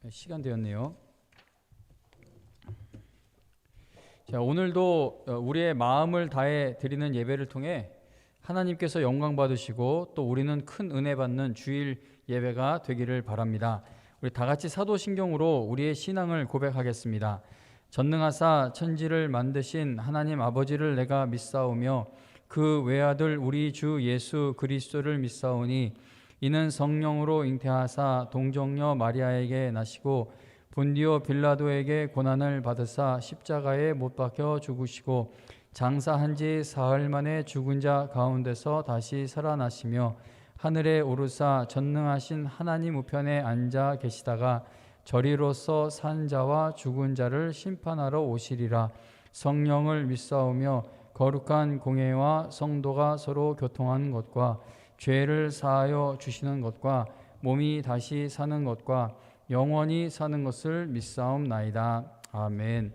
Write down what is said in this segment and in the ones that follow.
시간 되었네요. 자, 오늘도 우리의 마음을 다해 드리는 예배를 통해 하나님께서 영광 받으시고 또 우리는 큰 은혜 받는 주일 예배가 되기를 바랍니다. 우리 다 같이 사도신경으로 우리의 신앙을 고백하겠습니다. 전능하사 천지를 만드신 하나님 아버지를 내가 믿사오며 그 외아들 우리 주 예수 그리스도를 믿사오니 이는 성령으로 잉태하사 동정녀 마리아에게 나시고 본디오 빌라도에게 고난을 받으사 십자가에 못 박혀 죽으시고 장사한 지 사흘 만에 죽은 자 가운데서 다시 살아나시며 하늘에 오르사 전능하신 하나님 우편에 앉아 계시다가 저리로서 산 자와 죽은 자를 심판하러 오시리라. 성령을 믿사오며 거룩한 공회와 성도가 서로 교통하는 것과 죄를 사하여 주시는 것과 몸이 다시 사는 것과 영원히 사는 것을 믿사옵나이다. 아멘.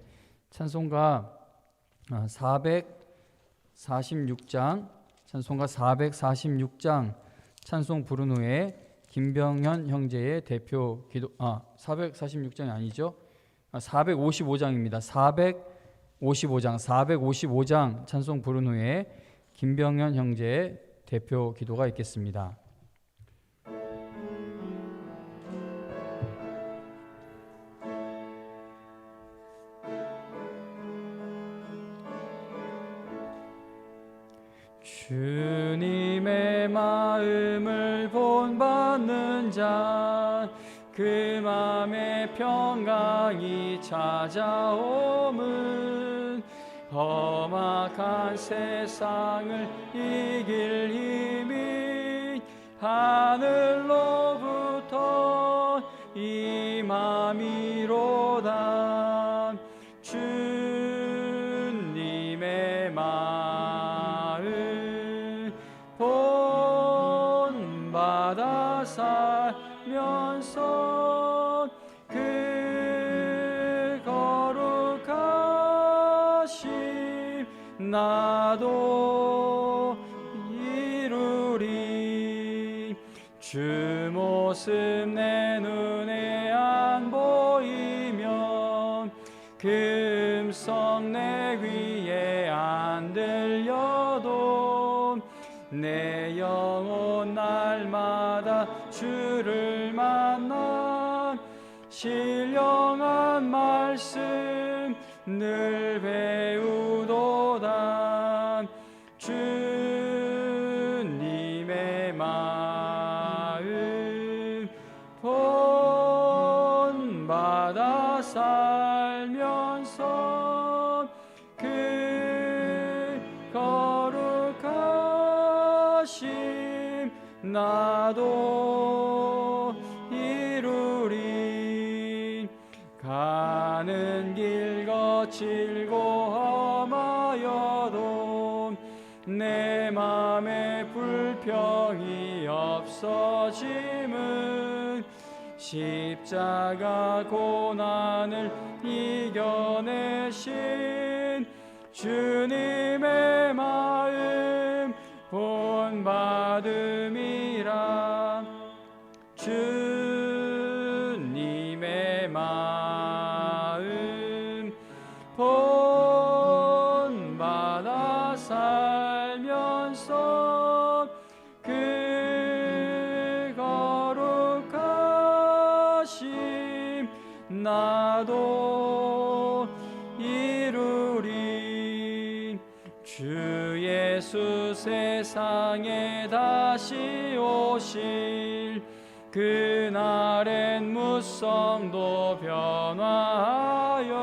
찬송가 446장 찬송가 446장 찬송 부른 후에 김병현 형제의 대표 기도 446장이 아니죠. 455장입니다. 455장 찬송 부른 후에 김병현 형제의 대표 기도가 있겠습니다. 주님의 마음을 본받는 자 그 맘에 평강이 찾아옴은 험악한 세상을 이길 힘이 하늘로부터 임함이로다. 주님의 마음 본받아 살면서 그 거룩하심 나도 이루리. 주 모습 내 눈에 안 보이면 그 음성 내 귀에 안 들려도 내 영혼 날마다 주를 만나 신령한 말씀 늘 배우도다. 주님의 마음 본받아 살면서 그 거룩하심 나도 이루리. 가는 길 거칠고 험하여도 내 맘에 불평이 없어짐은 십자가 고난을 이겨내신 주님의 마음 본받음이라. 주님의 마음 본받아 살면서 그 거룩하심 나도 이루리. 주 예수 세상에 다시 오실 그날엔 무성도 변화하여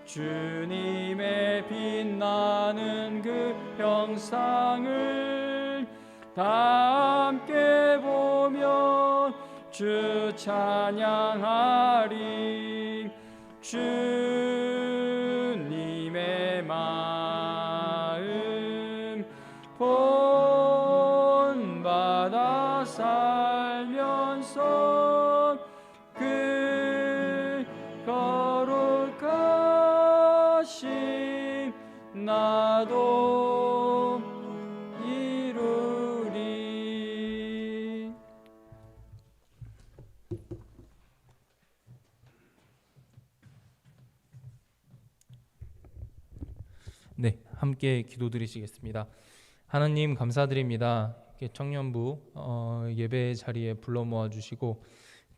주님의 빛나는 그 형상을 다 함께 보며 주 찬양하리. 주님의 마음 본받아 살면서 그 거룩하심 나도 이루리. 네, 함께 기도드리시겠습니다. 하나님 감사드립니다. 이렇게 청년부 예배 자리에 불러 모아 주시고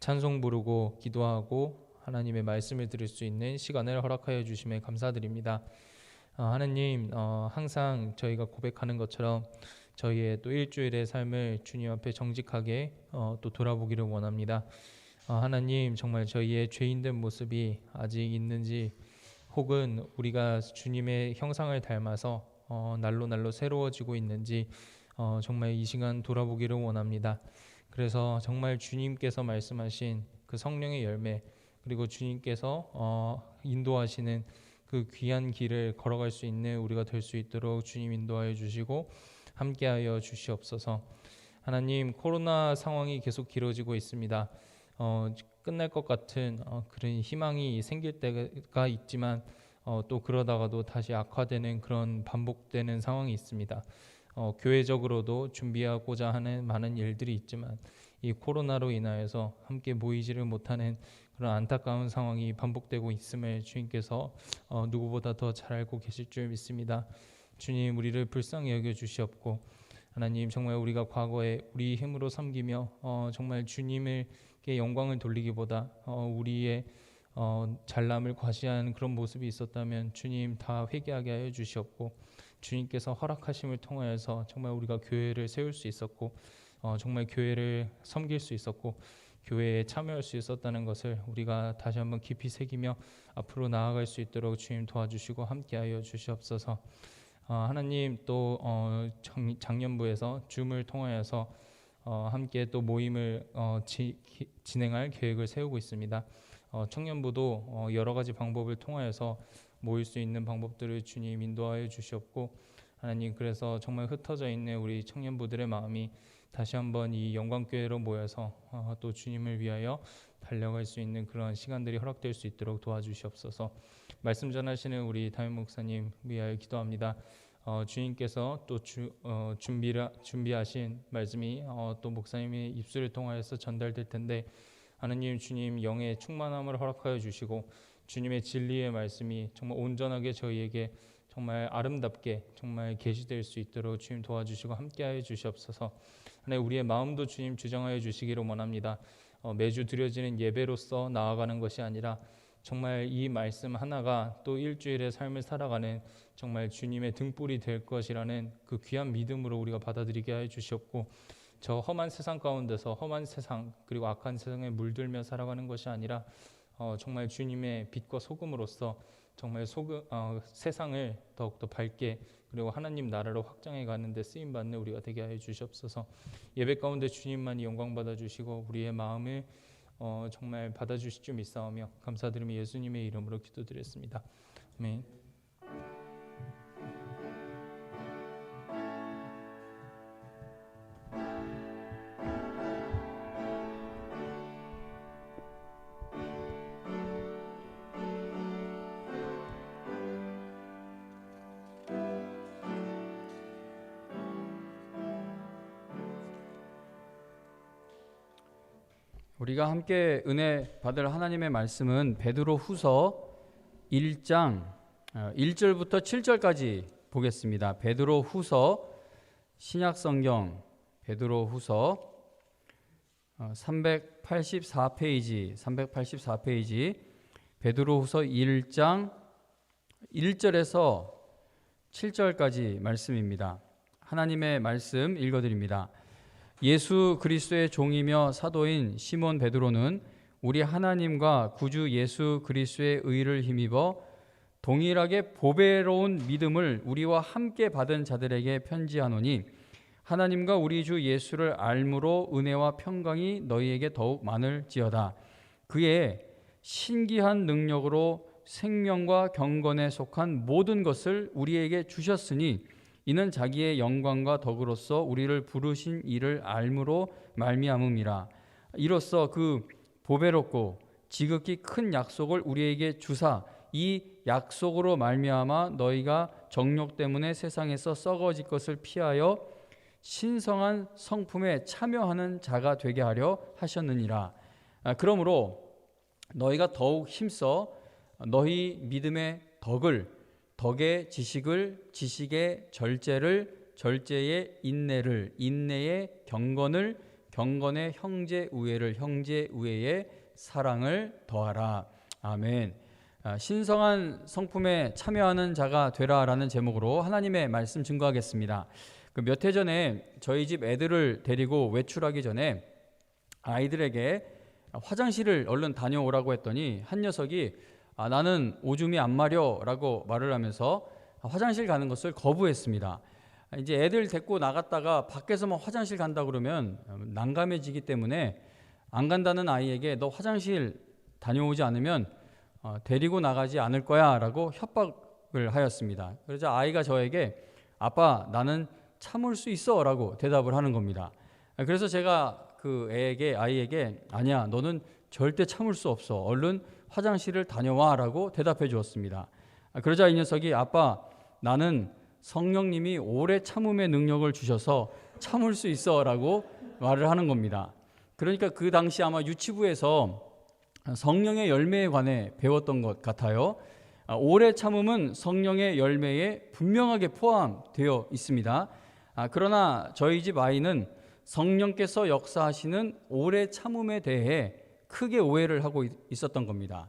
찬송 부르고 기도하고 하나님의 말씀을 들을 수 있는 시간을 허락하여 주심에 감사드립니다. 하나님, 항상 저희가 고백하는 것처럼 저희의 또 일주일의 삶을 주님 앞에 정직하게 또 돌아보기를 원합니다. 하나님, 정말 저희의 죄인된 모습이 아직 있는지, 혹은 우리가 주님의 형상을 닮아서 날로 날로 새로워지고 있는지 정말 이 시간 돌아보기를 원합니다. 그래서 정말 주님께서 말씀하신 그 성령의 열매, 그리고 주님께서 인도하시는 그 귀한 길을 걸어갈 수 있는 우리가 될 수 있도록 주님 인도하여 주시고 함께하여 주시옵소서. 하나님, 코로나 상황이 계속 길어지고 있습니다. 끝날 것 같은 그런 희망이 생길 때가 있지만 또 그러다가도 다시 악화되는 그런 반복되는 상황이 있습니다. 교회적으로도 준비하고자 하는 많은 일들이 있지만 이 코로나로 인하여서 함께 모이지를 못하는 그런 안타까운 상황이 반복되고 있음을 주님께서 누구보다 더 잘 알고 계실 줄 믿습니다. 주님, 우리를 불쌍히 여겨 주시옵고 하나님, 정말 우리가 과거에 우리 힘으로 섬기며 정말 주님께 영광을 돌리기보다 우리의 잘남을 과시하는 그런 모습이 있었다면 주님 다 회개하게 하여 주시옵고 주님께서 허락하심을 통하여서 정말 우리가 교회를 세울 수 있었고 정말 교회를 섬길 수 있었고 교회에 참여할 수 있었다는 것을 우리가 다시 한번 깊이 새기며 앞으로 나아갈 수 있도록 주님 도와주시고 함께하여 주시옵소서. 하나님, 또 작년부에서 줌을 통하여서 함께 또 모임을 진행할 계획을 세우고 있습니다. 청년부도 여러 가지 방법을 통하여서 모일 수 있는 방법들을 주님 인도하여 주시옵고 하나님, 그래서 정말 흩어져 있는 우리 청년부들의 마음이 다시 한번 이 영광교회로 모여서 또 주님을 위하여 달려갈 수 있는 그런 시간들이 허락될 수 있도록 도와주시옵소서. 말씀 전하시는 우리 담임 목사님 위하여 기도합니다. 주님께서 또 준비하신 말씀이 또 목사님의 입술을 통하여서 전달될 텐데 하나님, 주님 영의 충만함을 허락하여 주시고 주님의 진리의 말씀이 정말 온전하게 저희에게 정말 아름답게 정말 계시될 수 있도록 주님 도와주시고 함께하여 주시옵소서. 하나님, 우리의 마음도 주님 주정하여 주시기를 원합니다. 매주 드려지는 예배로서 나아가는 것이 아니라 정말 이 말씀 하나가 또 일주일의 삶을 살아가는 정말 주님의 등불이 될 것이라는 그 귀한 믿음으로 우리가 받아들이게 하여 주시옵고 저 험한 세상 가운데서 험한 세상 그리고 악한 세상에 물들며 살아가는 것이 아니라 정말 주님의 빛과 소금으로서 정말 세상을 더욱더 밝게 그리고 하나님 나라로 확장해 가는 데 쓰임 받는 우리가 되게 하여 주시옵소서. 예배 가운데 주님만이 영광 받아 주시고 우리의 마음을 정말 받아 주실 줄 믿사오며 감사드리며 예수님의 이름으로 기도드렸습니다. 아멘. 우리가 함께 은혜 받을 하나님의 말씀은 베드로 후서 1장 1절부터 7절까지 보겠습니다. 베드로 후서 신약성경 베드로 후서 384페이지 베드로 후서 1장 1절에서 7절까지 말씀입니다. 하나님의 말씀 읽어드립니다. 예수 그리스도의 종이며 사도인 시몬 베드로는 우리 하나님과 구주 예수 그리스도의 의를 힘입어 동일하게 보배로운 믿음을 우리와 함께 받은 자들에게 편지하노니 하나님과 우리 주 예수를 알므로 은혜와 평강이 너희에게 더욱 많을지어다. 그의 신기한 능력으로 생명과 경건에 속한 모든 것을 우리에게 주셨으니 이는 자기의 영광과 덕으로서 우리를 부르신 이를 알므로 말미암음이라. 이로써 그 보배롭고 지극히 큰 약속을 우리에게 주사 이 약속으로 말미암아 너희가 정욕 때문에 세상에서 썩어질 것을 피하여 신성한 성품에 참여하는 자가 되게 하려 하셨느니라. 그러므로 너희가 더욱 힘써 너희 믿음의 덕을 덕의 지식을, 지식의 절제를, 절제의 인내를, 인내의 경건을, 경건의 형제 우애를, 형제 우애의 사랑을 더하라. 아멘. 신성한 성품에 참여하는 자가 되라라는 제목으로 하나님의 말씀 증거하겠습니다. 몇 해 전에 저희 집 애들을 데리고 외출하기 전에 아이들에게 화장실을 얼른 다녀오라고 했더니 한 녀석이 나는 오줌이 안 마려 라고 말을 하면서 화장실 가는 것을 거부했습니다. 이제 애들 데리고 나갔다가 밖에서만 화장실 간다 그러면 난감해지기 때문에 안 간다는 아이에게 너 화장실 다녀오지 않으면 데리고 나가지 않을 거야 라고 협박을 하였습니다. 그러자 아이가 저에게 아빠 나는 참을 수 있어 라고 대답을 하는 겁니다. 그래서 제가 그 아이에게 아니야 너는 절대 참을 수 없어 얼른 화장실을 다녀와 라고 대답해 주었습니다. 그러자 이 녀석이 아빠 나는 성령님이 오래 참음의 능력을 주셔서 참을 수 있어 라고 말을 하는 겁니다. 그러니까 그 당시 아마 유치부에서 성령의 열매에 관해 배웠던 것 같아요. 오래 참음은 성령의 열매에 분명하게 포함되어 있습니다. 그러나 저희 집 아이는 성령께서 역사하시는 오래 참음에 대해 크게 오해를 하고 있었던 겁니다.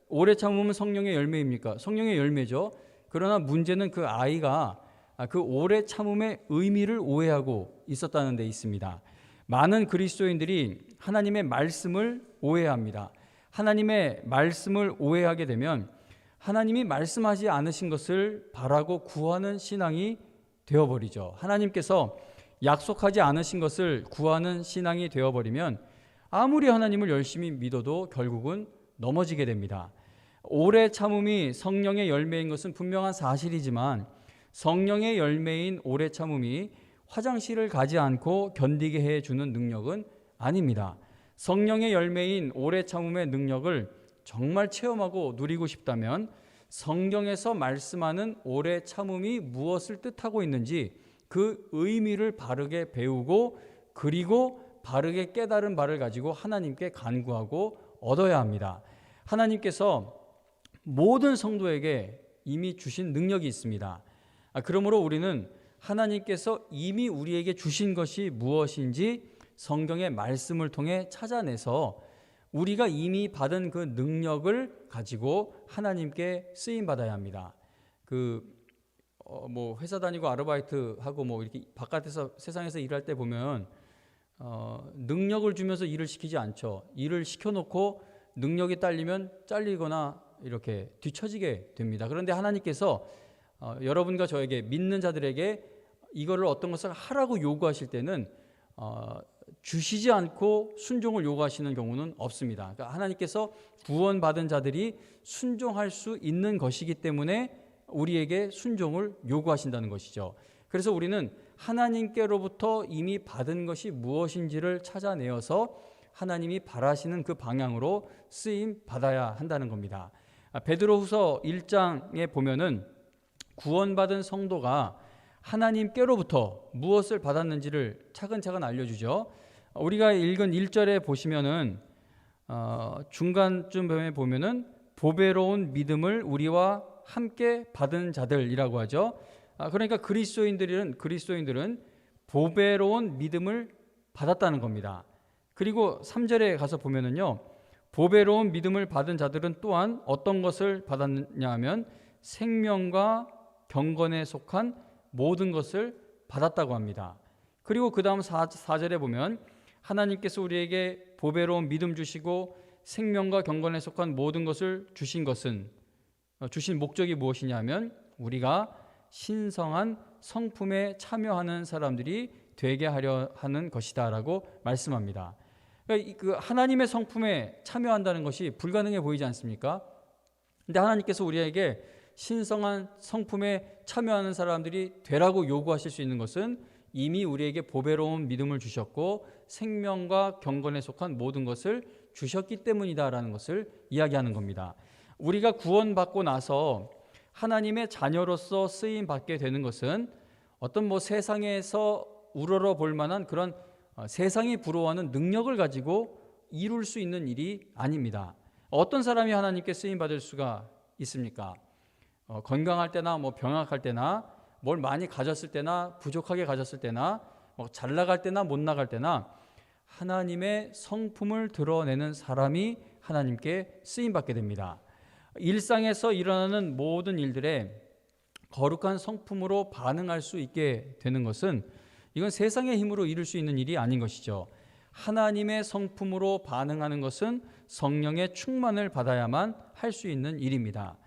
오래 참음은 성령의 열매입니까? 성령의 열매죠. 그러나 문제는 그 아이가 그 오래 참음의 의미를 오해하고 있었다는 데 있습니다. 많은 그리스도인들이 하나님의 말씀을 오해합니다. 하나님의 말씀을 오해하게 되면 하나님이 말씀하지 않으신 것을 바라고 구하는 신앙이 되어버리죠. 하나님께서 약속하지 않으신 것을 구하는 신앙이 되어버리면 아무리 하나님을 열심히 믿어도 결국은 넘어지게 됩니다. 오래 참음이 성령의 열매인 것은 분명한 사실이지만 성령의 열매인 오래 참음이 화장실을 가지 않고 견디게 해주는 능력은 아닙니다. 성령의 열매인 오래 참음의 능력을 정말 체험하고 누리고 싶다면 성경에서 말씀하는 오래 참음이 무엇을 뜻하고 있는지 그 의미를 바르게 배우고 그리고 바르게 깨달은 바를 가지고 하나님께 간구하고 얻어야 합니다. 하나님께서 모든 성도에게 이미 주신 능력이 있습니다. 그러므로 우리는 하나님께서 이미 우리에게 주신 것이 무엇인지 성경의 말씀을 통해 찾아내서 우리가 이미 받은 그 능력을 가지고 하나님께 쓰임 받아야 합니다. 회사 다니고 아르바이트 하고 이렇게 바깥에서 세상에서 일할 때 보면 능력을 주면서 일을 시키지 않죠. 일을 시켜놓고 능력이 딸리면 잘리거나 이렇게 뒤처지게 됩니다. 그런데 하나님께서 여러분과 저에게 믿는 자들에게 이거를 어떤 것을 하라고 요구하실 때는 주시지 않고 순종을 요구하시는 경우는 없습니다. 그러니까 하나님께서 구원받은 자들이 순종할 수 있는 것이기 때문에 우리에게 순종을 요구하신다는 것이죠. 그래서 우리는 하나님께로부터 이미 받은 것이 무엇인지를 찾아내어서 하나님이 바라시는 그 방향으로 쓰임 받아야 한다는 겁니다. 베드로후서 1장에 보면은 구원받은 성도가 하나님께로부터 무엇을 받았는지를 차근차근 알려주죠. 우리가 읽은 1절에 보시면은 중간쯤에 보면은 보배로운 믿음을 우리와 함께 받은 자들이라고 하죠. 그러니까 그리스도인들은 보배로운 믿음을 받았다는 겁니다. 그리고 3절에 가서 보면은요, 보배로운 믿음을 받은 자들은 또한 어떤 것을 받았냐 하면 생명과 경건에 속한 모든 것을 받았다고 합니다. 그리고 그 다음 4절에 보면 하나님께서 우리에게 보배로운 믿음 주시고 생명과 경건에 속한 모든 것을 주신 목적이 무엇이냐 하면 우리가 신성한 성품에 참여하는 사람들이 되게 하려 하는 것이다 라고 말씀합니다. 그러니까 그 하나님의 성품에 참여한다는 것이 불가능해 보이지 않습니까? 근데 하나님께서 우리에게 신성한 성품에 참여하는 사람들이 되라고 요구하실 수 있는 것은 이미 우리에게 보배로운 믿음을 주셨고 생명과 경건에 속한 모든 것을 주셨기 때문이다라는 것을 이야기하는 겁니다. 우리가 구원받고 나서 하나님의 자녀로서 쓰임 받게 되는 것은 어떤 세상에서 우러러 볼 만한 그런 세상이 부러워하는 능력을 가지고 이룰 수 있는 일이 아닙니다. 어떤 사람이 하나님께 쓰임 받을 수가 있습니까? 건강할 때나 뭐 병약할 때나 뭘 많이 가졌을 때나 부족하게 가졌을 때나 뭐 잘 나갈 때나 못 나갈 때나 하나님의 성품을 드러내는 사람이 하나님께 쓰임 받게 됩니다. 일상에서 일어나는 모든 일들에 거룩한 성품으로 반응할 수 있게 되는 것은 이건 세상의 힘으로 이룰 수 있는 일이 아닌 것이죠. 하나님의 성품으로 반응하는 것은 성령의 충만을 받아야만 할 수 있는 일입니다.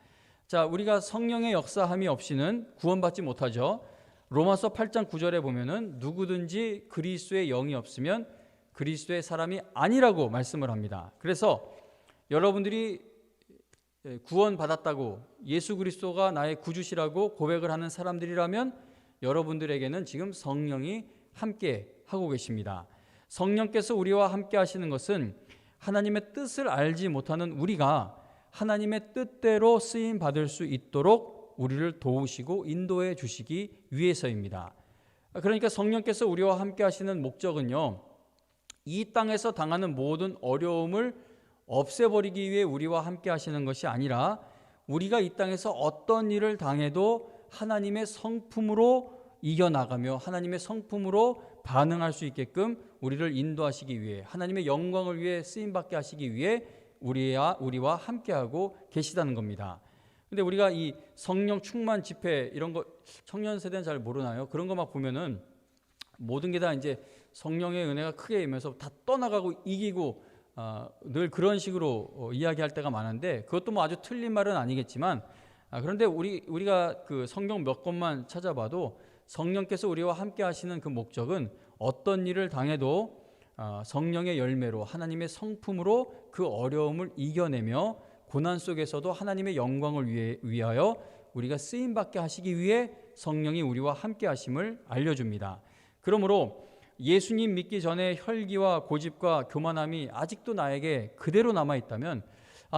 자, 우리가 성령의 역사함이 없이는 구원받지 못하죠. 로마서 8장 9절에 보면은 누구든지 그리스도의 영이 없으면 그리스도의 사람이 아니라고 말씀을 합니다. 그래서 여러분들이 구원받았다고 예수 그리스도가 나의 구주시라고 고백을 하는 사람들이라면 여러분들에게는 지금 성령이 함께 하고 계십니다. 성령께서 우리와 함께 하시는 것은 하나님의 뜻을 알지 못하는 우리가 하나님의 뜻대로 쓰임 받을 수 있도록 우리를 도우시고 인도해 주시기 위해서입니다. 그러니까 성령께서 우리와 함께 하시는 목적은요, 이 땅에서 당하는 모든 어려움을 없애버리기 위해 우리와 함께 하시는 것이 아니라 우리가 이 땅에서 어떤 일을 당해도 하나님의 성품으로 이겨나가며 하나님의 성품으로 반응할 수 있게끔 우리를 인도하시기 위해 하나님의 영광을 위해 쓰임받게 하시기 위해 우리와 함께하고 계시다는 겁니다. 근데 우리가 이 성령 충만 집회 이런 거 청년 세대는 잘 모르나요? 그런 거 막 보면은 모든 게 다 이제 성령의 은혜가 크게 임해서 다 떠나가고 이기고 늘 그런 식으로 이야기할 때가 많은데 그것도 뭐 아주 틀린 말은 아니겠지만 그런데 우리가 그 성경 몇 권만 찾아봐도 성령께서 우리와 함께 하시는 그 목적은 어떤 일을 당해도 성령의 열매로 하나님의 성품으로 그 어려움을 이겨내며 고난 속에서도 하나님의 영광을 위하여 우리가 쓰임받게 하시기 위해 성령이 우리와 함께 하심을 알려줍니다. 그러므로 예수님 믿기 전에 혈기와 고집과 교만함이 아직도 나에게 그대로 남아있다면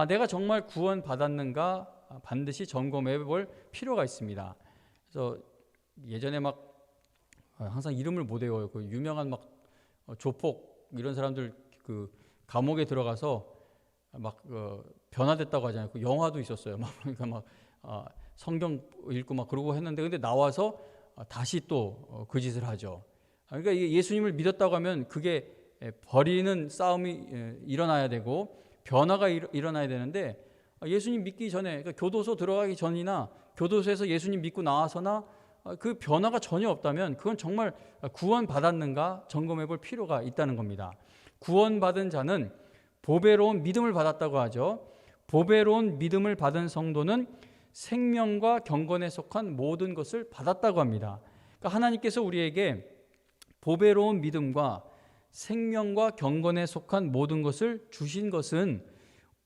내가 정말 구원받았는가 반드시 점검해 볼 필요가 있습니다. 그래서 예전에 막 항상 이름을 못 외워요. 그 유명한 막 조폭 이런 사람들 그 감옥에 들어가서 막 변화됐다고 하잖아요. 그 영화도 있었어요. 막 그러니까 막 성경 읽고 막 그러고 했는데 근데 나와서 다시 또 그 짓을 하죠. 그러니까 예수님을 믿었다고 하면 그게 버리는 싸움이 일어나야 되고 변화가 일어나야 되는데 예수님 믿기 전에 그러니까 교도소 들어가기 전이나 교도소에서 예수님 믿고 나와서나 그 변화가 전혀 없다면 그건 정말 구원받았는가 점검해 볼 필요가 있다는 겁니다. 구원받은 자는 보배로운 믿음을 받았다고 하죠. 보배로운 믿음을 받은 성도는 생명과 경건에 속한 모든 것을 받았다고 합니다. 그러니까 하나님께서 우리에게 보배로운 믿음과 생명과 경건에 속한 모든 것을 주신 것은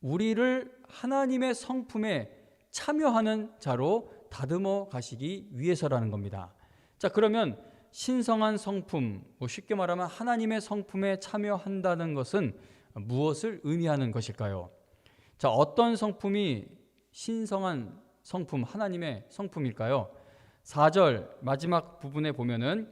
우리를 하나님의 성품에 참여하는 자로 다듬어 가시기 위해서라는 겁니다. 자, 그러면 신성한 성품, 쉽게 말하면 하나님의 성품에 참여한다는 것은 무엇을 의미하는 것일까요? 자, 어떤 성품이 신성한 성품, 하나님의 성품일까요? 4절 마지막 부분에 보면은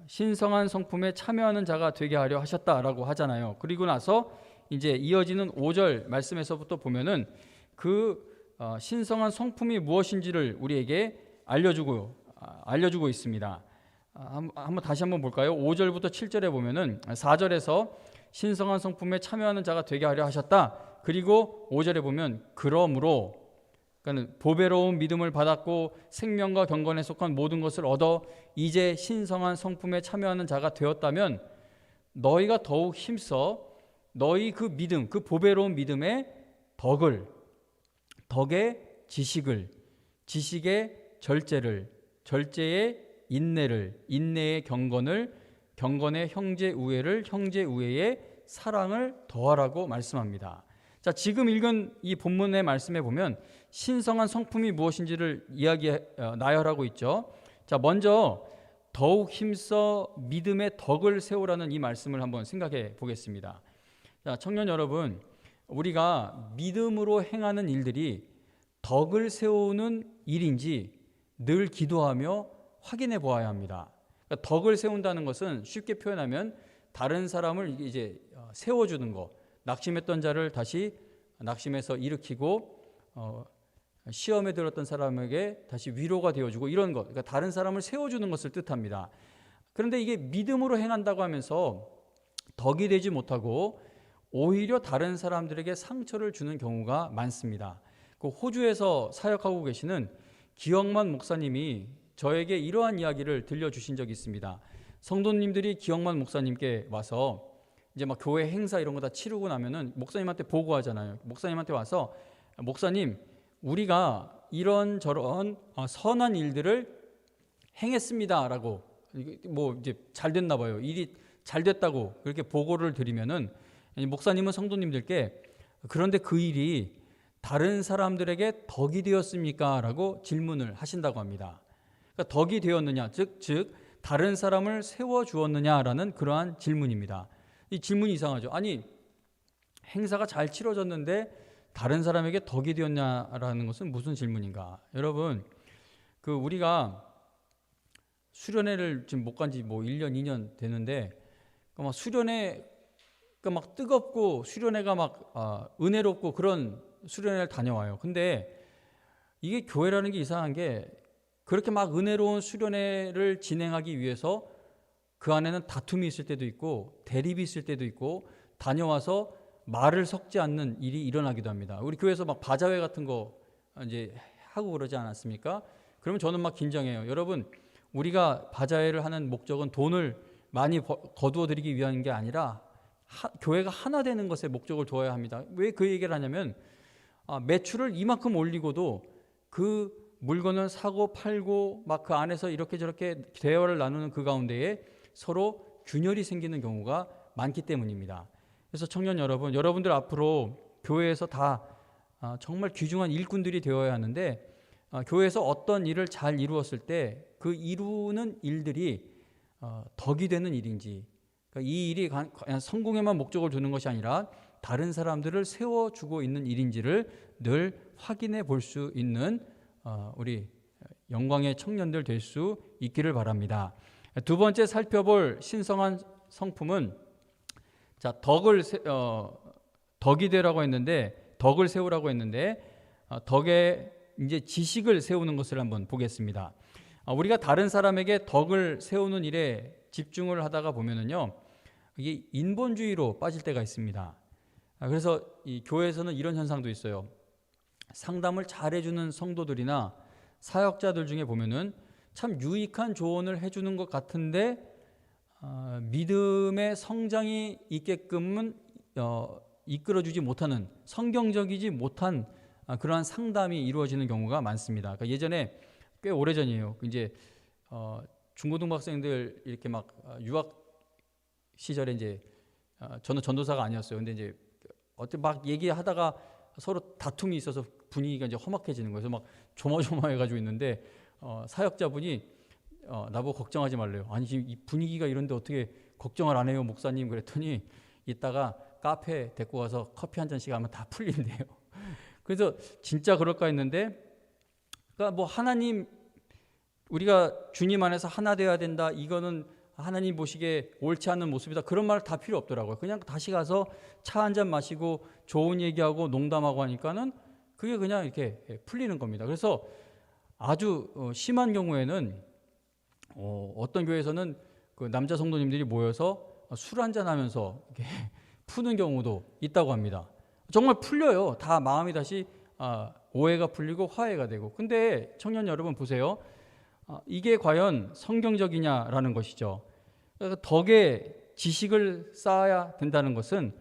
신성한 성품에 참여하는 자가 되게 하려 하셨다라고 하잖아요. 그리고 나서 이제 이어지는 5절 말씀에서부터 보면은 그 신성한 성품이 무엇인지를 우리에게 알려주고 있습니다. 다시 한번 볼까요? 5절부터 7절에 보면은 4절에서 신성한 성품에 참여하는 자가 되게 하려 하셨다. 그리고 5절에 보면 그러므로 그러니까 보배로운 믿음을 받았고 생명과 경건에 속한 모든 것을 얻어 이제 신성한 성품에 참여하는 자가 되었다면 너희가 더욱 힘써 너희 그 믿음, 그 보배로운 믿음의 덕의 지식을, 지식의 절제를, 절제의 인내를, 인내의 경건을, 경건의 형제 우애를, 형제 우애의 사랑을 더하라고 말씀합니다. 자, 지금 읽은 이 본문의 말씀에 보면 신성한 성품이 무엇인지를 나열하고 있죠. 자, 먼저 더욱 힘써 믿음의 덕을 세우라는 이 말씀을 한번 생각해 보겠습니다. 자, 청년 여러분, 우리가 믿음으로 행하는 일들이 덕을 세우는 일인지 늘 기도하며 확인해 보아야 합니다. 그러니까 덕을 세운다는 것은 쉽게 표현하면 다른 사람을 이제 세워주는 거, 낙심했던 자를 다시 낙심해서 일으키고 시험에 들었던 사람에게 다시 위로가 되어주고 이런 것, 그러니까 다른 사람을 세워주는 것을 뜻합니다. 그런데 이게 믿음으로 행한다고 하면서 덕이 되지 못하고 오히려 다른 사람들에게 상처를 주는 경우가 많습니다. 그 호주에서 사역하고 계시는 기영만 목사님이 저에게 이러한 이야기를 들려주신 적이 있습니다. 성도님들이 기영만 목사님께 와서 이제 막 교회 행사 이런 거 다 치르고 나면은 목사님한테 보고하잖아요. 목사님한테 와서 목사님, 우리가 이런 저런 선한 일들을 행했습니다라고 뭐 이제 잘 됐나 봐요. 일이 잘 됐다고 그렇게 보고를 드리면은 목사님은 성도님들께 그런데 그 일이 다른 사람들에게 덕이 되었습니까? 라고 질문을 하신다고 합니다. 그러니까 덕이 되었느냐, 즉 다른 사람을 세워주었느냐라는 그러한 질문입니다. 이 질문이 이상하죠. 아니, 행사가 잘 치러졌는데 다른 사람에게 덕이 되었냐라는 것은 무슨 질문인가? 여러분, 그 우리가 수련회를 지금 못 간 지 뭐 1년, 2년 되는데 막 수련회 막 뜨겁고 수련회가 막 은혜롭고 그런 수련회를 다녀와요. 근데 이게 교회라는 게 이상한 게 그렇게 막 은혜로운 수련회를 진행하기 위해서 그 안에는 다툼이 있을 때도 있고 대립이 있을 때도 있고 다녀와서 말을 섞지 않는 일이 일어나기도 합니다. 우리 교회에서 막 바자회 같은 거 이제 하고 그러지 않았습니까? 그러면 저는 막 긴장해요. 여러분, 우리가 바자회를 하는 목적은 돈을 많이 거두어 드리기 위한 게 아니라 교회가 하나 되는 것에 목적을 두어야 합니다. 왜 그 얘기를 하냐면 매출을 이만큼 올리고도 그 물건을 사고 팔고 막 그 안에서 이렇게 저렇게 대화를 나누는 그 가운데에 서로 균열이 생기는 경우가 많기 때문입니다. 그래서 청년 여러분, 여러분들 앞으로 교회에서 다 정말 귀중한 일꾼들이 되어야 하는데 교회에서 어떤 일을 잘 이루었을 때 그 이루는 일들이 덕이 되는 일인지, 그러니까 이 일이 그냥 성공에만 목적을 두는 것이 아니라 다른 사람들을 세워주고 있는 일인지를 늘 확인해 볼 수 있는 우리 영광의 청년들 될 수 있기를 바랍니다. 두 번째 살펴볼 신성한 성품은 자, 덕이 되라고 했는데 덕을 세우라고 했는데 덕에 이제 지식을 세우는 것을 한번 보겠습니다. 우리가 다른 사람에게 덕을 세우는 일에 집중을 하다가 보면은요, 이게 인본주의로 빠질 때가 있습니다. 그래서 이 교회에서는 이런 현상도 있어요. 상담을 잘해주는 성도들이나 사역자들 중에 보면은 참 유익한 조언을 해주는 것 같은데 믿음의 성장이 있게끔은 이끌어주지 못하는, 성경적이지 못한 그러한 상담이 이루어지는 경우가 많습니다. 그러니까 예전에 꽤 오래전이에요. 이제 중고등부 학생들 이렇게 막 유학 시절에 이제 저는 전도사가 아니었어요. 근데 이제 어떻게 막 얘기하다가 서로 다툼이 있어서 분위기가 이제 험악해지는 거예요. 그래서 막 조마조마해가지고 있는데 사역자분이 나보고 걱정하지 말래요. 아니 지금 이 분위기가 이런데 어떻게 걱정을 안 해요, 목사님? 그랬더니 이따가 카페 데리고 가서 커피 한 잔씩 하면 다 풀린대요. 그래서 진짜 그럴까 했는데, 그러니까 뭐 하나님, 우리가 주님 안에서 하나 되어야 된다, 이거는 하나님 보시기에 옳지 않은 모습이다, 그런 말 다 필요 없더라고요. 그냥 다시 가서 차 한 잔 마시고 좋은 얘기하고 농담하고 하니까는 그게 그냥 이렇게 풀리는 겁니다. 그래서 아주 심한 경우에는 어떤 교회에서는 그 남자 성도님들이 모여서 술 한잔 하면서 이렇게 푸는 경우도 있다고 합니다. 정말 풀려요. 다 마음이 다시 오해가 풀리고 화해가 되고. 근데 청년 여러분 보세요. 이게 과연 성경적이냐라는 것이죠. 그러니까 덕에 지식을 쌓아야 된다는 것은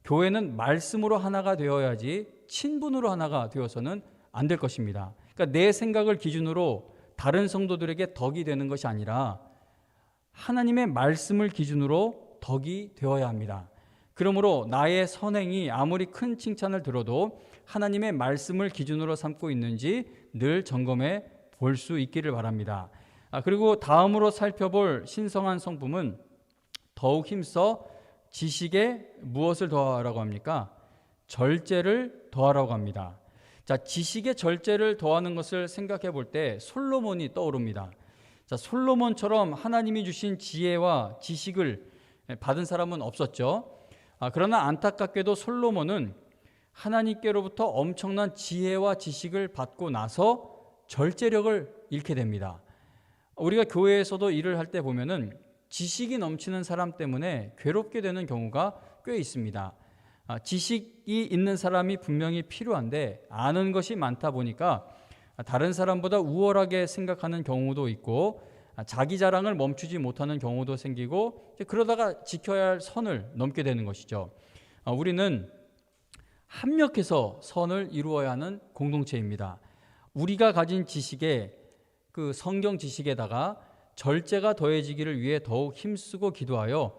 교회는 말씀으로 하나가 되어야지 친분으로 하나가 되어서는 안 될 것입니다. 그러니까 내 생각을 기준으로 다른 성도들에게 덕이 되는 것이 아니라 하나님의 말씀을 기준으로 덕이 되어야 합니다. 그러므로 나의 선행이 아무리 큰 칭찬을 들어도 하나님의 말씀을 기준으로 삼고 있는지 늘 점검해 볼 수 있기를 바랍니다. 그리고 다음으로 살펴볼 신성한 성품은 더욱 힘써 지식에 무엇을 더하라고 합니까? 절제를 더하라고 합니다. 자, 지식에 절제를 더하는 것을 생각해 볼 때 솔로몬이 떠오릅니다. 자, 솔로몬처럼 하나님이 주신 지혜와 지식을 받은 사람은 없었죠. 그러나 안타깝게도 솔로몬은 하나님께로부터 엄청난 지혜와 지식을 받고 나서 절제력을 잃게 됩니다. 우리가 교회에서도 일을 할 때 보면은 지식이 넘치는 사람 때문에 괴롭게 되는 경우가 꽤 있습니다. 지식이 있는 사람이 분명히 필요한데 아는 것이 많다 보니까 다른 사람보다 우월하게 생각하는 경우도 있고 자기 자랑을 멈추지 못하는 경우도 생기고 그러다가 지켜야 할 선을 넘게 되는 것이죠. 우리는 합력해서 선을 이루어야 하는 공동체입니다. 우리가 가진 지식에 그 성경 지식에다가 절제가 더해지기를 위해 더욱 힘쓰고 기도하여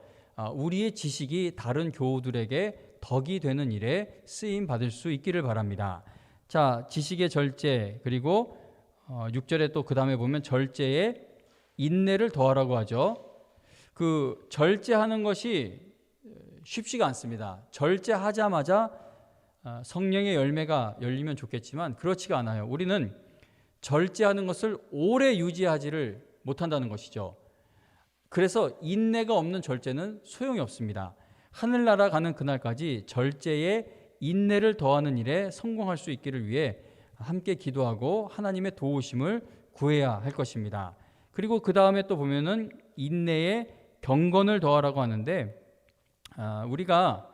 우리의 지식이 다른 교우들에게 덕이 되는 일에 쓰임 받을 수 있기를 바랍니다. 자, 지식의 절제, 그리고 6절에 또 그 다음에 보면 절제에 인내를 더하라고 하죠. 그 절제하는 것이 쉽지가 않습니다. 절제하자마자 성령의 열매가 열리면 좋겠지만 그렇지가 않아요. 우리는 절제하는 것을 오래 유지하지를 못한다는 것이죠. 그래서 인내가 없는 절제는 소용이 없습니다. 하늘나라 가는 그날까지 절제에 인내를 더하는 일에 성공할 수 있기를 위해 함께 기도하고 하나님의 도우심을 구해야 할 것입니다. 그리고 그 다음에 또 보면은 인내에 경건을 더하라고 하는데 우리가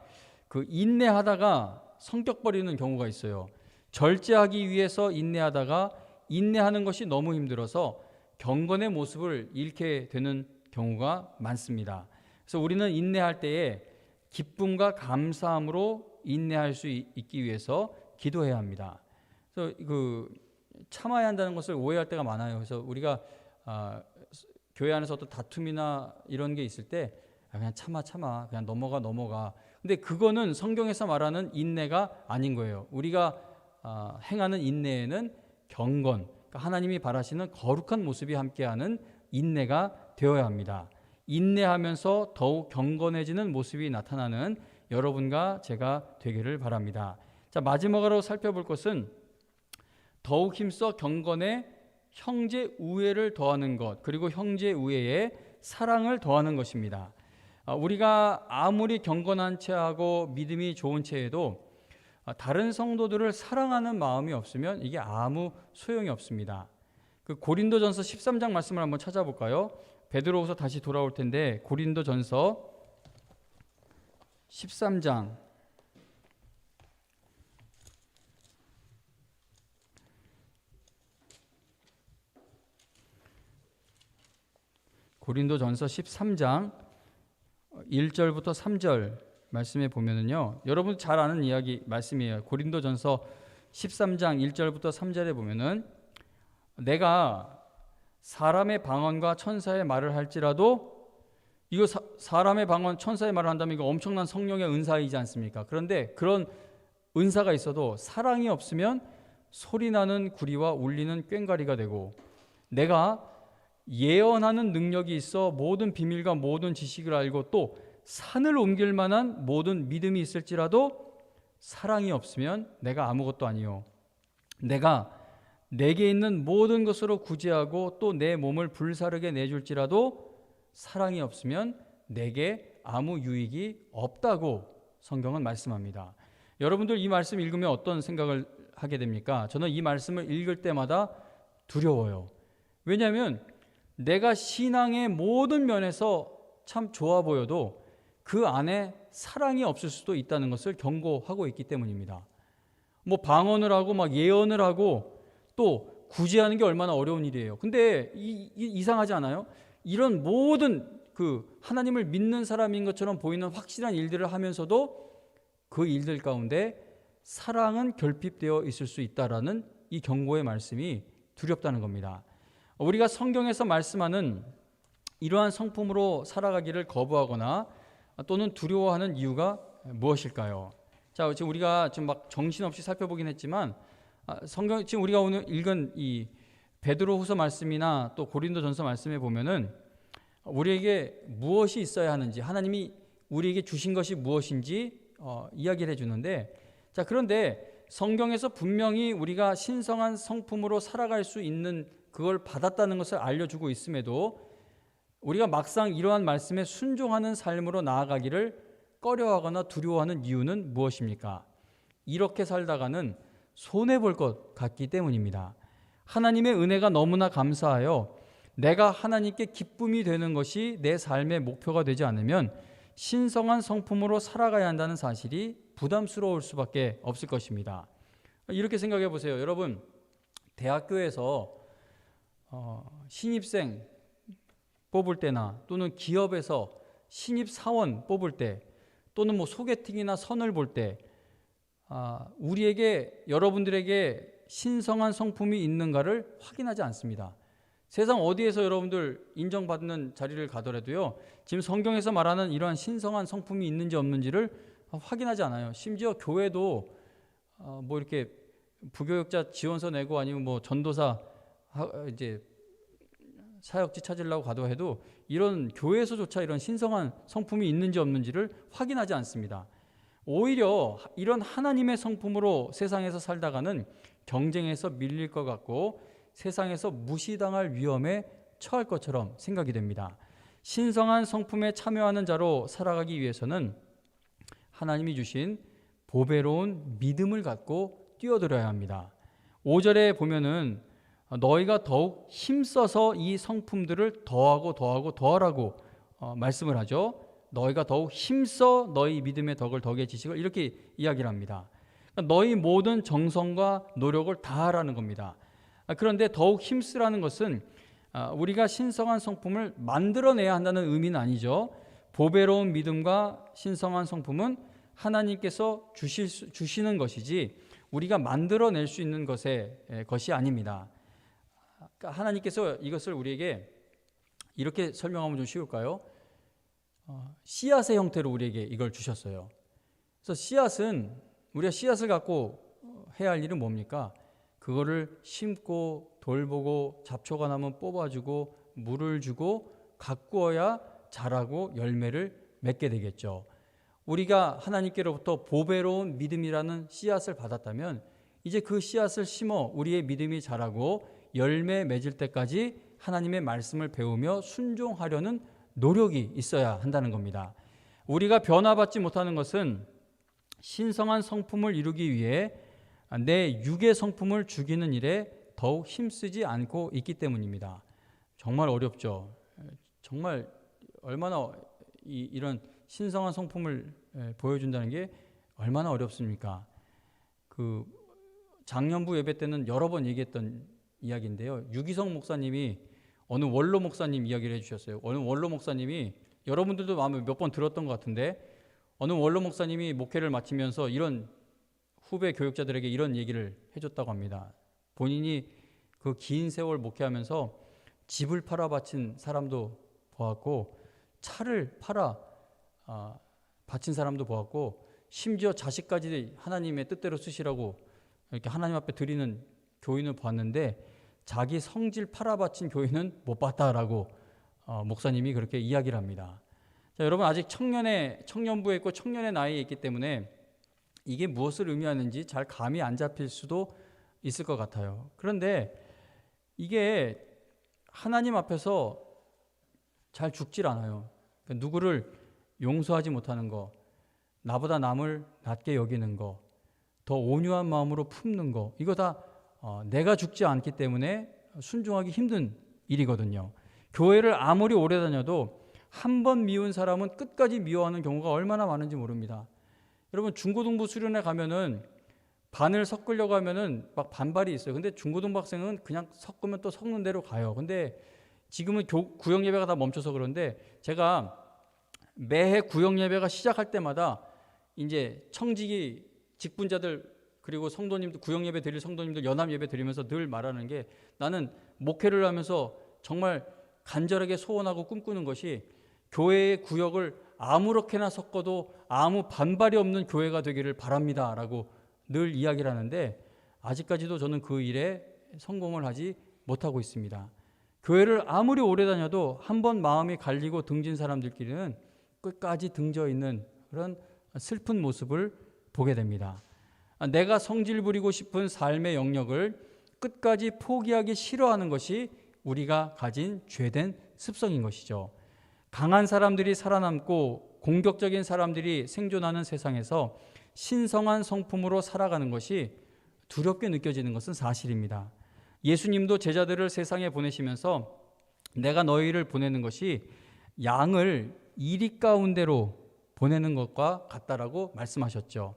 그 인내하다가 성격 버리는 경우가 있어요. 절제하기 위해서 인내하다가 인내하는 것이 너무 힘들어서 경건의 모습을 잃게 되는 경우가 많습니다. 그래서 우리는 인내할 때에 기쁨과 감사함으로 인내할 수 있기 위해서 기도해야 합니다. 그래서 그 참아야 한다는 것을 오해할 때가 많아요. 그래서 우리가 교회 안에서 어떤 다툼이나 이런 게 있을 때 그냥 참아 그냥 넘어가. 근데 그거는 성경에서 말하는 인내가 아닌 거예요. 우리가 행하는 인내에는 경건, 그러니까 하나님이 바라시는 거룩한 모습이 함께하는 인내가 되어야 합니다. 인내하면서 더욱 경건해지는 모습이 나타나는 여러분과 제가 되기를 바랍니다. 자, 마지막으로 살펴볼 것은 더욱 힘써 경건에 형제 우애를 더하는 것, 그리고 형제 우애에 사랑을 더하는 것입니다. 우리가 아무리 경건한 채하고 믿음이 좋은 채에도 다른 성도들을 사랑하는 마음이 없으면 이게 아무 소용이 없습니다. 그 고린도전서 13장 말씀을 한번 찾아볼까요? 베드로후서 다시 돌아올 텐데 고린도전서 13장 고린도전서 13장 1절부터 3절 말씀에 보면은요. 여러분 잘 아는 이야기 말씀이에요. 고린도전서 13장 1절부터 3절에 보면은 내가 사람의 방언과 천사의 말을 할지라도 이거 사람의 방언, 천사의 말을 한다면 이거 엄청난 성령의 은사이지 않습니까? 그런데 그런 은사가 있어도 사랑이 없으면 소리나는 구리와 울리는 꽹과리가 되고 내가 예언하는 능력이 있어 모든 비밀과 모든 지식을 알고 또 산을 옮길 만한 모든 믿음이 있을지라도 사랑이 없으면 내가 아무것도 아니요. 내가 내게 있는 모든 것으로 구제하고 또 내 몸을 불사르게 내줄지라도 사랑이 없으면 내게 아무 유익이 없다고 성경은 말씀합니다. 여러분들 이 말씀 읽으면 어떤 생각을 하게 됩니까? 저는 이 말씀을 읽을 때마다 두려워요. 왜냐하면 내가 신앙의 모든 면에서 참 좋아 보여도 그 안에 사랑이 없을 수도 있다는 것을 경고하고 있기 때문입니다. 뭐 방언을 하고 막 예언을 하고 또 구제하는 게 얼마나 어려운 일이에요. 근데 이상하지 않아요? 이런 모든 그 하나님을 믿는 사람인 것처럼 보이는 확실한 일들을 하면서도 그 일들 가운데 사랑은 결핍되어 있을 수 있다라는 이 경고의 말씀이 두렵다는 겁니다. 우리가 성경에서 말씀하는 이러한 성품으로 살아가기를 거부하거나 또는 두려워하는 이유가 무엇일까요? 자, 지금 우리가 좀 막 정신없이 살펴보긴 했지만 성경 지금 우리가 오늘 읽은 이 베드로후서 말씀이나 또 고린도전서 말씀에 보면은 우리에게 무엇이 있어야 하는지 하나님이 우리에게 주신 것이 무엇인지 이야기를 해주는데 자 그런데 성경에서 분명히 우리가 신성한 성품으로 살아갈 수 있는 그걸 받았다는 것을 알려주고 있음에도 우리가 막상 이러한 말씀에 순종하는 삶으로 나아가기를 꺼려하거나 두려워하는 이유는 무엇입니까? 이렇게 살다가는 손해볼 것 같기 때문입니다. 하나님의 은혜가 너무나 감사하여 내가 하나님께 기쁨이 되는 것이 내 삶의 목표가 되지 않으면 신성한 성품으로 살아가야 한다는 사실이 부담스러울 수밖에 없을 것입니다. 이렇게 생각해 보세요. 여러분, 대학교에서 신입생 뽑을 때나 또는 기업에서 신입사원 뽑을 때 또는 뭐 소개팅이나 선을 볼 때 우리에게, 여러분들에게 신성한 성품이 있는가를 확인하지 않습니다. 세상 어디에서 여러분들 인정받는 자리를 가더라도요, 지금 성경에서 말하는 이러한 신성한 성품이 있는지 없는지를 확인하지 않아요. 심지어 교회도 뭐 이렇게 부교육자 지원서 내고 아니면 뭐 전도사 이제 사역지 찾으려고 가도 해도 이런 교회에서조차 이런 신성한 성품이 있는지 없는지를 확인하지 않습니다. 오히려 이런 하나님의 성품으로 세상에서 살다가는 경쟁에서 밀릴 것 같고 세상에서 무시당할 위험에 처할 것처럼 생각이 됩니다. 신성한 성품에 참여하는 자로 살아가기 위해서는 하나님이 주신 보배로운 믿음을 갖고 뛰어들어야 합니다. 5절에 보면은 너희가 더욱 힘써서 이 성품들을 더하라고 말씀을 하죠. 너희가 더욱 힘써 너희 믿음의 덕을 덕의 지식을, 이렇게 이야기를 합니다. 그러니까 너희 모든 정성과 노력을 다하라는 겁니다. 그런데 더욱 힘쓰라는 것은 우리가 신성한 성품을 만들어내야 한다는 의미는 아니죠. 보배로운 믿음과 신성한 성품은 하나님께서 주시는 것이지 우리가 만들어낼 수 있는 것이 아닙니다. 그러니까 하나님께서 이것을 우리에게 이렇게 설명하면 좀 쉬울까요? 씨앗의 형태로 우리에게 이걸 주셨어요. 그래서 씨앗은, 우리가 씨앗을 갖고 해야 할 일은 뭡니까? 그거를 심고 돌보고 잡초가 나면 뽑아주고 물을 주고 가꾸어야 자라고 열매를 맺게 되겠죠. 우리가 하나님께로부터 보배로운 믿음이라는 씨앗을 받았다면 이제 그 씨앗을 심어 우리의 믿음이 자라고 열매 맺을 때까지 하나님의 말씀을 배우며 순종하려는 노력이 있어야 한다는 겁니다. 우리가 변화받지 못하는 것은 신성한 성품을 이루기 위해 내 육의 성품을 죽이는 일에 더욱 힘쓰지 않고 있기 때문입니다. 정말 어렵죠. 정말 얼마나 이런 신성한 성품을 보여준다는 게 얼마나 어렵습니까? 그 작년부 예배 때는 여러 번 얘기했던 이야기인데요. 유기성 목사님이 어느 원로 목사님 이야기를 해주셨어요. 어느 원로 목사님이, 여러분들도 아마 몇 번 들었던 것 같은데, 어느 원로 목사님이 목회를 마치면서 이런 후배 교육자들에게 이런 얘기를 해줬다고 합니다. 본인이 그 긴 세월 목회하면서 집을 팔아 바친 사람도 보았고 차를 팔아 바친 사람도 보았고 심지어 자식까지 하나님의 뜻대로 쓰시라고 이렇게 하나님 앞에 드리는 교인을 보았는데 자기 성질 팔아 바친 교인은 못 봤다라고 목사님이 그렇게 이야기를 합니다. 자, 여러분, 아직 청년부에 있고 청년의 나이에 있기 때문에 이게 무엇을 의미하는지 잘 감이 안 잡힐 수도 있을 것 같아요. 그런데 이게 하나님 앞에서 잘 죽질 않아요. 그러니까 누구를 용서하지 못하는 거, 나보다 남을 낮게 여기는 거, 더 온유한 마음으로 품는 거, 이거 다 내가 죽지 않기 때문에 순종하기 힘든 일이거든요. 교회를 아무리 오래 다녀도 한 번 미운 사람은 끝까지 미워하는 경우가 얼마나 많은지 모릅니다. 여러분, 중고등부 수련회 가면은 반을 섞으려고 하면은 막 반발이 있어요. 근데 중고등부 학생은 그냥 섞으면 또 섞는 대로 가요. 근데 지금은 구역 예배가 다 멈춰서 그런데 제가 매해 구역 예배가 시작할 때마다 이제 청지기 직분자들 그리고 성도님들, 구역 예배 드릴 성도님들 연합 예배 드리면서 늘 말하는 게, 나는 목회를 하면서 정말 간절하게 소원하고 꿈꾸는 것이 교회의 구역을 아무렇게나 섞어도 아무 반발이 없는 교회가 되기를 바랍니다라고 늘 이야기를 하는데 아직까지도 저는 그 일에 성공을 하지 못하고 있습니다. 교회를 아무리 오래 다녀도 한번 마음이 갈리고 등진 사람들끼리는 끝까지 등져 있는 그런 슬픈 모습을 보게 됩니다. 내가 성질 부리고 싶은 삶의 영역을 끝까지 포기하기 싫어하는 것이 우리가 가진 죄된 습성인 것이죠. 강한 사람들이 살아남고 공격적인 사람들이 생존하는 세상에서 신성한 성품으로 살아가는 것이 두렵게 느껴지는 것은 사실입니다. 예수님도 제자들을 세상에 보내시면서 내가 너희를 보내는 것이 양을 이리 가운데로 보내는 것과 같다라고 말씀하셨죠.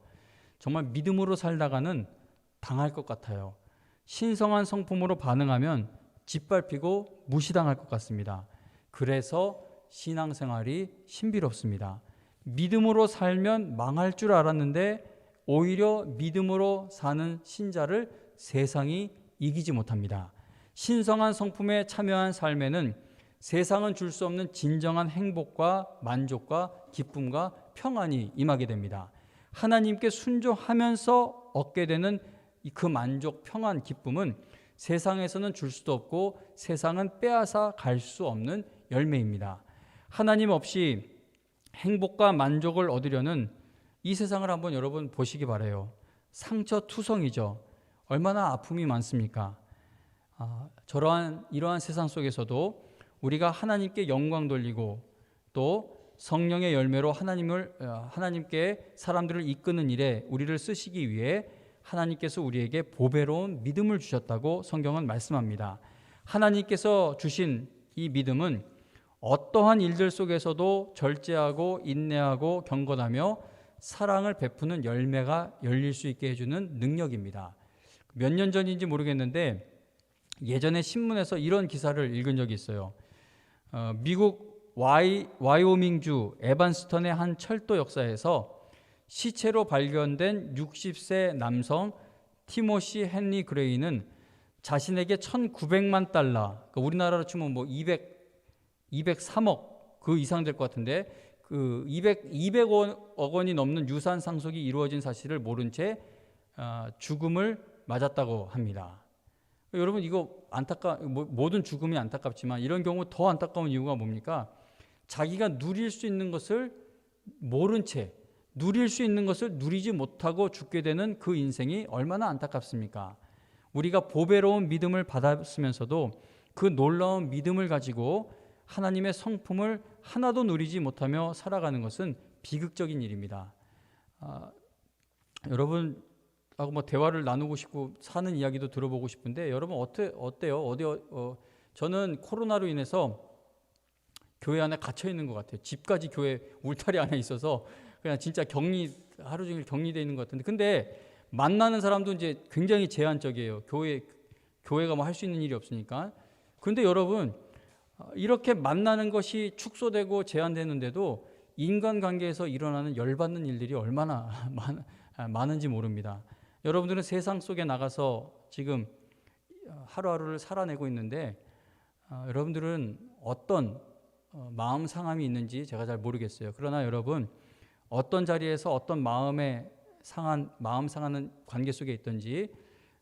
정말 믿음으로 살다가는 당할 것 같아요. 신성한 성품으로 반응하면 짓밟히고 무시당할 것 같습니다. 그래서 신앙생활이 신비롭습니다. 믿음으로 살면 망할 줄 알았는데 오히려 믿음으로 사는 신자를 세상이 이기지 못합니다. 신성한 성품에 참여한 삶에는 세상은 줄 수 없는 진정한 행복과 만족과 기쁨과 평안이 임하게 됩니다. 하나님께 순종하면서 얻게 되는 그 만족, 평안, 기쁨은 세상에서는 줄 수도 없고 세상은 빼앗아 갈 수 없는 열매입니다. 하나님 없이 행복과 만족을 얻으려는 이 세상을 한번 여러분 보시기 바라요. 상처투성이죠. 얼마나 아픔이 많습니까? 이러한 세상 속에서도 우리가 하나님께 영광 돌리고 또 성령의 열매로 하나님께 사람들을 이끄는 일에 우리를 쓰시기 위해 하나님께서 우리에게 보배로운 믿음을 주셨다고 성경은 말씀합니다. 하나님께서 주신 이 믿음은 어떠한 일들 속에서도 절제하고 인내하고 경건하며 사랑을 베푸는 열매가 열릴 수 있게 해주는 능력입니다. 몇 년 전인지 모르겠는데 예전에 신문에서 이런 기사를 읽은 적이 있어요. 미국 와이오밍주 에반스턴의 한 철도 역사에서 시체로 발견된 60세 남성 티모시 헨리 그레이는 자신에게 1,900만 달러, 그러니까 우리나라로 치면 뭐 203억 그 이상 될 것 같은데 그 200억 원이 넘는 유산 상속이 이루어진 사실을 모른 채 죽음을 맞았다고 합니다. 여러분 이거 모든 죽음이 안타깝지만 이런 경우 더 안타까운 이유가 뭡니까? 자기가 누릴 수 있는 것을 모른 채 누릴 수 있는 것을 누리지 못하고 죽게 되는 그 인생이 얼마나 안타깝습니까? 우리가 보배로운 믿음을 받았으면서도 그 놀라운 믿음을 가지고 하나님의 성품을 하나도 누리지 못하며 살아가는 것은 비극적인 일입니다. 여러분하고 뭐 대화를 나누고 싶고 사는 이야기도 들어보고 싶은데 여러분 어때요? 저는 코로나로 인해서 교회 안에 갇혀 있는 것 같아요. 집까지 교회 울타리 안에 있어서 그냥 진짜 하루 종일 격리되어 있는 것 같은데, 근데 만나는 사람도 이제 굉장히 제한적이에요. 교회가 뭐 할 수 있는 일이 없으니까. 그런데 여러분 이렇게 만나는 것이 축소되고 제한되는데도 인간관계에서 일어나는 열받는 일들이 얼마나 많은지 모릅니다. 여러분들은 세상 속에 나가서 지금 하루하루를 살아내고 있는데 여러분들은 어떤 마음 상함이 있는지 제가 잘 모르겠어요. 그러나 여러분 어떤 자리에서 어떤 마음 상하는 관계 속에 있든지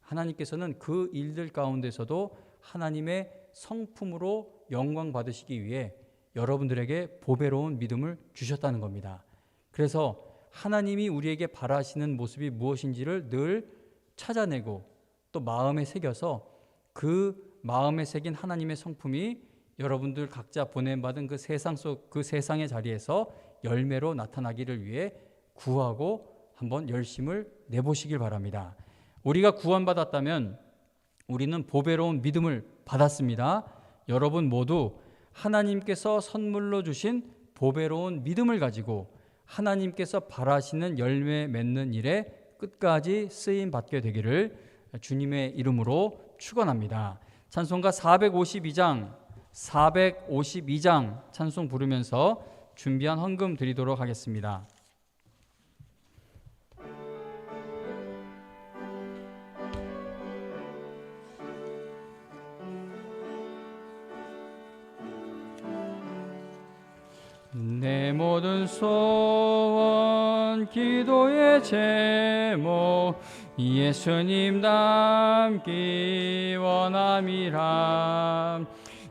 하나님께서는 그 일들 가운데서도 하나님의 성품으로 영광 받으시기 위해 여러분들에게 보배로운 믿음을 주셨다는 겁니다. 그래서 하나님이 우리에게 바라시는 모습이 무엇인지를 늘 찾아내고 또 마음에 새겨서 그 마음에 새긴 하나님의 성품이 여러분들 각자 보냄받은 그 세상의 자리에서 열매로 나타나기를 위해 구하고 한번 열심을 내보시길 바랍니다. 우리가 구원받았다면 우리는 보배로운 믿음을 받았습니다. 여러분 모두 하나님께서 선물로 주신 보배로운 믿음을 가지고 하나님께서 바라시는 열매 맺는 일에 끝까지 쓰임 받게 되기를 주님의 이름으로 축원합니다. 찬송가 452장 찬송 부르면서 준비한 헌금 드리도록 하겠습니다. 내 모든 소원 기도의 제목 예수님 닮기 원함이라.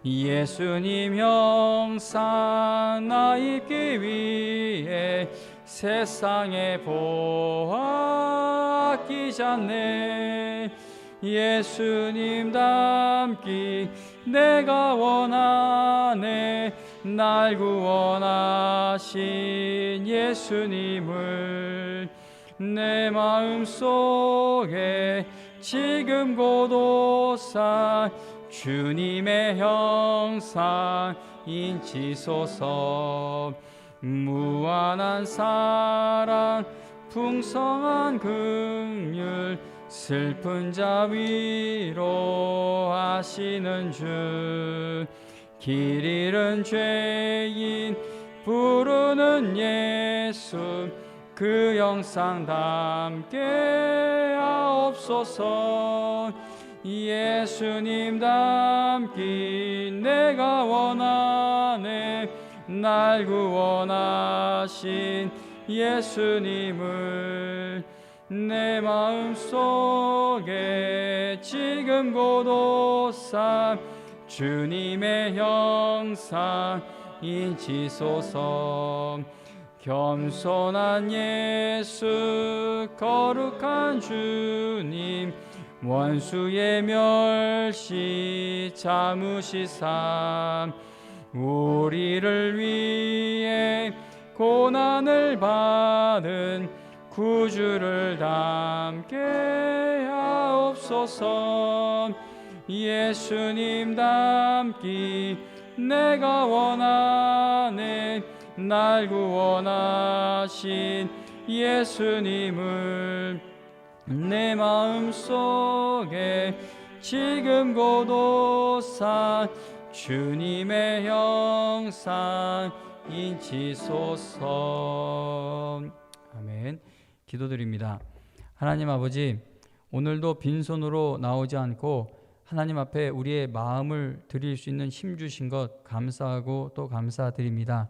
예수님 형상 나 입기 위해 세상에 보아 아끼지 않네. 예수님 닮기 내가 원하네. 날 구원하신 예수님을 내 마음 속에 지금 고도사 주님의 형상 인치소서. 무한한 사랑 풍성한 긍휼 슬픈 자 위로하시는 주. 길 잃은 죄인 부르는 예수 그 영상 담게 하옵소서. 예수님 닮기 내가 원하네. 날 구원하신 예수님을 내 마음 속에 지금 고도사 주님의 형상 인치소서. 겸손한 예수 거룩한 주님 원수의 멸시 참으시사 우리를 위해 고난을 받은 구주를 닮게 하옵소서. 예수님 닮기 내가 원하네. 날 구원하신 예수님을 내 마음 속에 지금 고도사 주님의 형상 인치소서. 아멘. 기도드립니다. 하나님 아버지, 오늘도 빈손으로 나오지 않고 하나님 앞에 우리의 마음을 드릴 수 있는 힘 주신 것 감사하고 또 감사드립니다.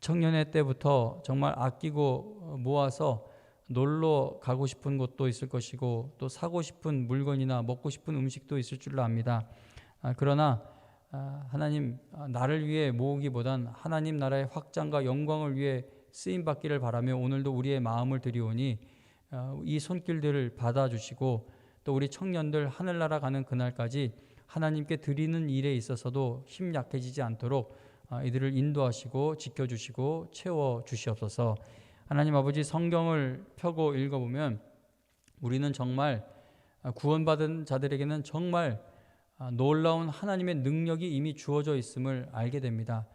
청년의 때부터 정말 아끼고 모아서 놀러 가고 싶은 곳도 있을 것이고 또 사고 싶은 물건이나 먹고 싶은 음식도 있을 줄로 압니다. 그러나 하나님, 나를 위해 모으기보단 하나님 나라의 확장과 영광을 위해 쓰임받기를 바라며 오늘도 우리의 마음을 드리오니 이 손길들을 받아주시고 또 우리 청년들 하늘나라 가는 그날까지 하나님께 드리는 일에 있어서도 힘 약해지지 않도록 이들을 인도하시고 지켜주시고 채워주시옵소서. 하나님 아버지, 성경을 펴고 읽어보면 우리는 정말 구원받은 자들에게는 정말 놀라운 하나님의 능력이 이미 주어져 있음을 알게 됩니다.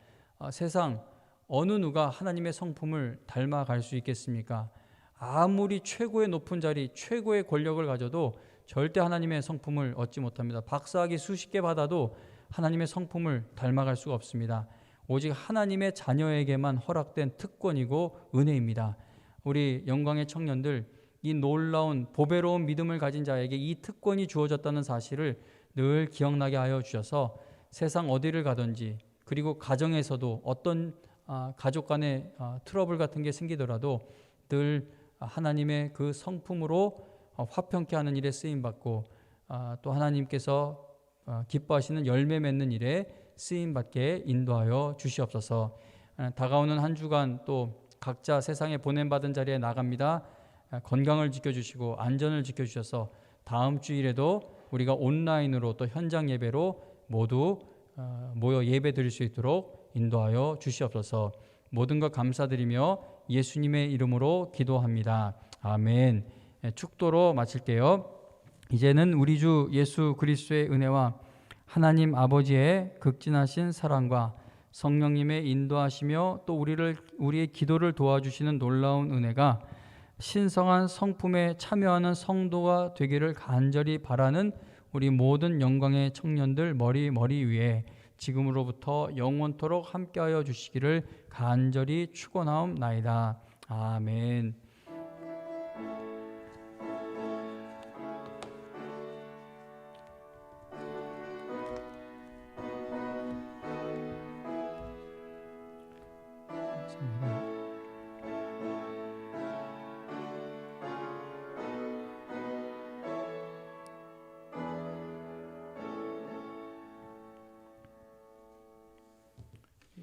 세상 어느 누가 하나님의 성품을 닮아갈 수 있겠습니까? 아무리 최고의 높은 자리, 최고의 권력을 가져도 절대 하나님의 성품을 얻지 못합니다. 박사학위 수십 개 받아도 하나님의 성품을 닮아갈 수가 없습니다. 오직 하나님의 자녀에게만 허락된 특권이고 은혜입니다. 우리 영광의 청년들, 이 놀라운 보배로운 믿음을 가진 자에게 이 특권이 주어졌다는 사실을 늘 기억나게 하여 주셔서 세상 어디를 가든지, 그리고 가정에서도 어떤 가족 간의 트러블 같은 게 생기더라도 늘 하나님의 그 성품으로 화평케 하는 일에 쓰임받고 또 하나님께서 기뻐하시는 열매 맺는 일에 쓰임받게 인도하여 주시옵소서. 다가오는 한 주간 또 각자 세상에 보냄받은 자리에 나갑니다. 건강을 지켜주시고 안전을 지켜주셔서 다음 주일에도 우리가 온라인으로 또 현장 예배로 모두 모여 예배 드릴 수 있도록 인도하여 주시옵소서. 모든 것 감사드리며 예수님의 이름으로 기도합니다. 아멘. 축도로 마칠게요. 이제는 우리 주 예수 그리스도의 은혜와 하나님 아버지의 극진하신 사랑과 성령님의 인도하시며 또 우리의 기도를 도와주시는 놀라운 은혜가 신성한 성품에 참여하는 성도가 되기를 간절히 바라는 우리 모든 영광의 청년들 머리 위에 지금으로부터 영원토록 함께하여 주시기를 간절히 축원하옵나이다. 아멘.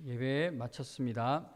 예배 마쳤습니다.